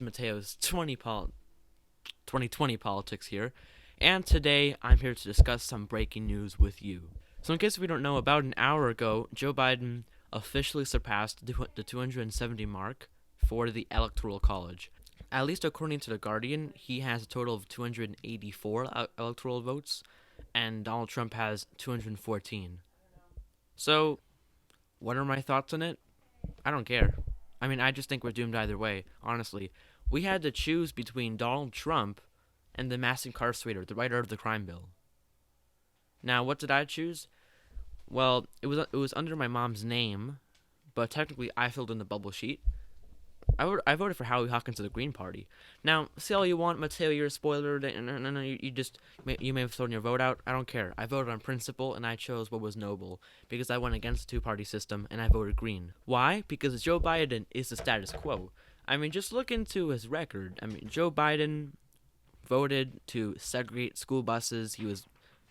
Mateo's 2020 politics here, and today I'm here to discuss some breaking news with you. So, in case we don't know, about an hour ago, Joe Biden officially surpassed the 270 mark for the Electoral College. At least according to The Guardian, he has a total of 284 electoral votes, and Donald Trump has 214. So, what are my thoughts on it? I don't care. I mean, I just think we're doomed either way, honestly. We had to choose between Donald Trump and the mass incarcerator, the writer of the crime bill. Now, what did I choose? Well, it was under my mom's name, but technically I filled in the bubble sheet. I voted for Howie Hawkins of the Green Party. Now, say all you want, Mateo, you're a spoiler. No, you may have thrown your vote out. I don't care. I voted on principle, and I chose what was noble, because I went against the two-party system, and I voted Green. Why? Because Joe Biden is the status quo. I mean, just look into his record. I mean, Joe Biden voted to segregate school buses. He was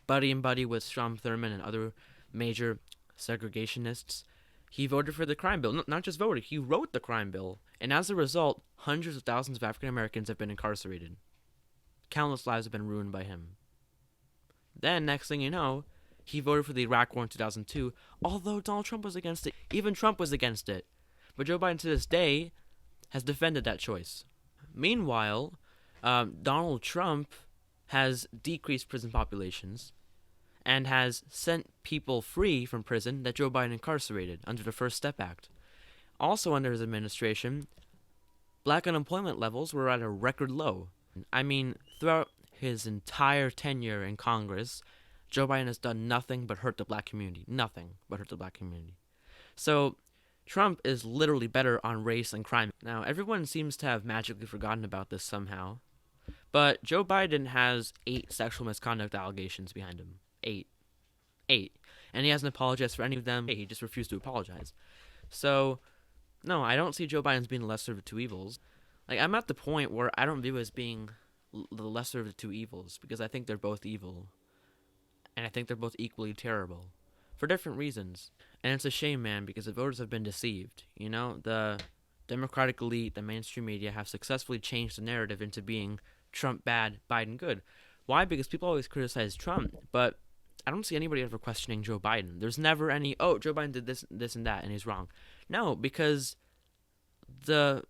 buddy and buddy with Strom Thurmond and other major segregationists. He voted for the crime bill. Not just voted, he wrote the crime bill. And as a result, hundreds of thousands of African Americans have been incarcerated. Countless lives have been ruined by him. Then, next thing you know, he voted for the Iraq War in 2002, although Donald Trump was against it. Even Trump was against it. But Joe Biden to this day has defended that choice. Meanwhile, Donald Trump has decreased prison populations and has sent people free from prison that Joe Biden incarcerated under the First Step Act. Also under his administration, black unemployment levels were at a record low. I mean, throughout his entire tenure in Congress, Joe Biden has done nothing but hurt the black community. Nothing but hurt the black community. So, Trump is literally better on race and crime. Now, everyone seems to have magically forgotten about this somehow, but Joe Biden has 8 sexual misconduct allegations behind him. 8. And he hasn't apologized for any of them. He just refused to apologize. So, no, I don't see Joe Biden as being the lesser of the two evils. Like, I'm at the point where I don't view it as being the lesser of the two evils, because I think they're both evil. And I think they're both equally terrible. For different reasons. And it's a shame, man, because the voters have been deceived. You know, the Democratic elite, the mainstream media have successfully changed the narrative into being Trump bad, Biden good. Why? Because people always criticize Trump, but I don't see anybody ever questioning Joe Biden. There's never any, oh, Joe Biden did this, and that, and he's wrong. No, because the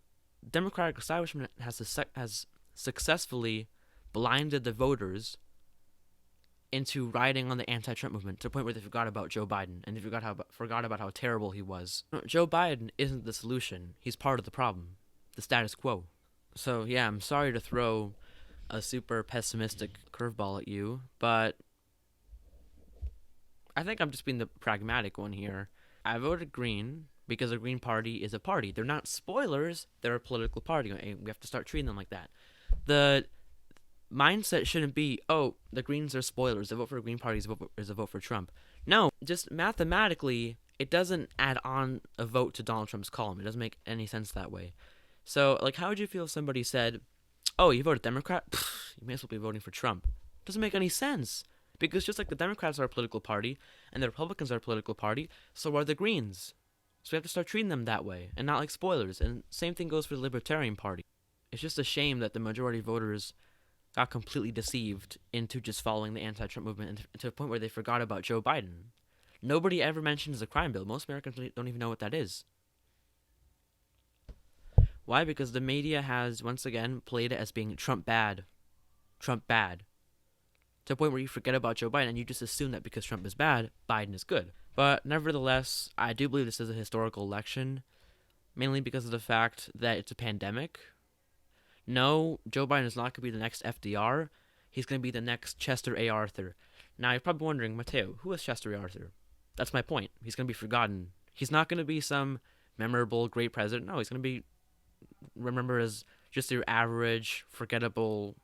Democratic establishment has successfully blinded the voters into riding on the anti-Trump movement to the point where they forgot about Joe Biden, and they forgot about how terrible he was. No, Joe Biden isn't the solution. He's part of the problem, the status quo. So, yeah, I'm sorry to throw a super pessimistic curveball at you, but I think I'm just being the pragmatic one here. I voted Green because the Green Party is a party. They're not spoilers. They're a political party. We have to start treating them like that. The mindset shouldn't be, oh, the Greens are spoilers. A vote for the Green Party is a vote for Trump. No, just mathematically, it doesn't add on a vote to Donald Trump's column. It doesn't make any sense that way. So, like, how would you feel if somebody said, oh, you voted Democrat? Pfft, you may as well be voting for Trump. It doesn't make any sense. Because just like the Democrats are a political party, and the Republicans are a political party, so are the Greens. So we have to start treating them that way, and not like spoilers. And same thing goes for the Libertarian Party. It's just a shame that the majority of voters got completely deceived into just following the anti-Trump movement, and to the point where they forgot about Joe Biden. Nobody ever mentions the crime bill. Most Americans don't even know what that is. Why? Because the media has, once again, played it as being Trump bad. Trump bad. To the point where you forget about Joe Biden, and you just assume that because Trump is bad, Biden is good. But nevertheless, I do believe this is a historical election, mainly because of the fact that it's a pandemic. No, Joe Biden is not going to be the next FDR. He's going to be the next Chester A. Arthur. Now, you're probably wondering, Mateo, who is Chester A. Arthur? That's my point. He's going to be forgotten. He's not going to be some memorable, great president. No, he's going to be remembered as just your average, forgettable,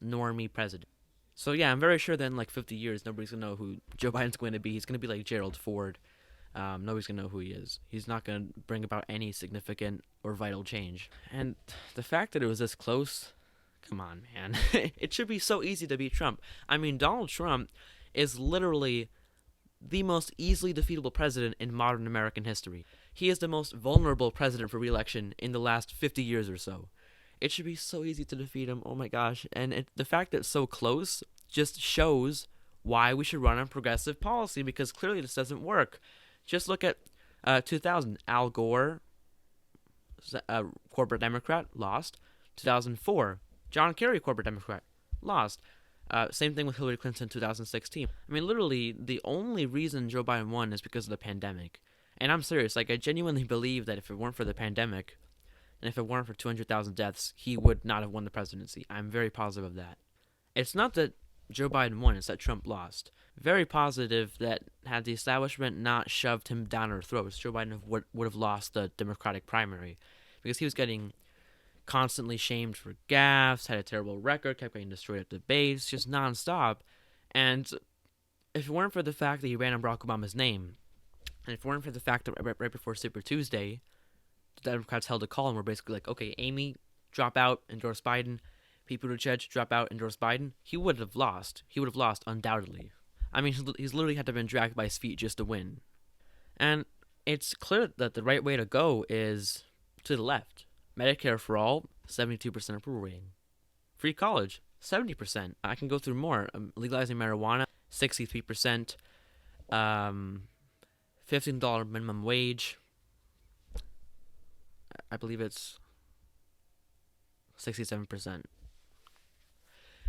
normie president. So yeah, I'm very sure that in like 50 years, nobody's going to know who Joe Biden's going to be. He's going to be like Gerald Ford. Nobody's going to know who he is. He's not going to bring about any significant or vital change. And the fact that it was this close, come on, man. It should be so easy to beat Trump. I mean, Donald Trump is literally the most easily defeatable president in modern American history. He is the most vulnerable president for re-election in the last 50 years or so. It should be so easy to defeat him. Oh my gosh. And the fact that it's so close just shows why we should run on progressive policy, because clearly this doesn't work. Just look at 2000. Al Gore, corporate Democrat, lost. 2004. John Kerry, corporate Democrat, lost. Same thing with Hillary Clinton in 2016. I mean, literally, the only reason Joe Biden won is because of the pandemic. And I'm serious. Like, I genuinely believe that if it weren't for the pandemic, and if it weren't for 200,000 deaths, he would not have won the presidency. I'm very positive of that. It's not that Joe Biden won, it's that Trump lost. Very positive that had the establishment not shoved him down our throats, Joe Biden would have lost the Democratic primary, because he was getting constantly shamed for gaffes, had a terrible record, kept getting destroyed at debates, just nonstop. And if it weren't for the fact that he ran on Barack Obama's name, and if it weren't for the fact that right before Super Tuesday, the Democrats held a call and were basically like, okay, Amy, drop out, endorse Biden. Pete Buttigieg, drop out, endorse Biden. He would have lost. He would have lost, undoubtedly. I mean, he's literally had to have been dragged by his feet just to win. And it's clear that the right way to go is to the left. Medicare for all, 72% approval rating. Free college, 70%. I can go through more. Legalizing marijuana, 63%. $15 minimum wage. I believe it's 67%.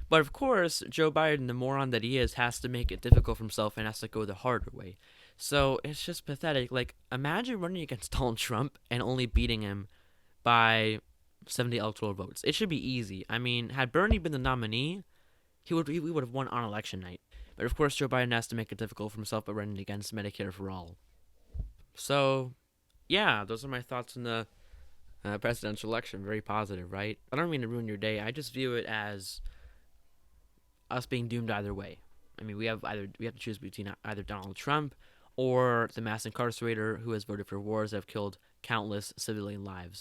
But of course, Joe Biden, the moron that he is, has to make it difficult for himself and has to go the harder way. So it's just pathetic. Like, imagine running against Donald Trump and only beating him by 70 electoral votes. It should be easy. I mean, had Bernie been the nominee, we would have won on election night. But of course, Joe Biden has to make it difficult for himself by running against Medicare for all. So, yeah, those are my thoughts on the presidential election. Very positive, right? I don't mean to ruin your day. I just view it as us being doomed either way. I mean, we have to choose between either Donald Trump or the mass incarcerator who has voted for wars that have killed countless civilian lives.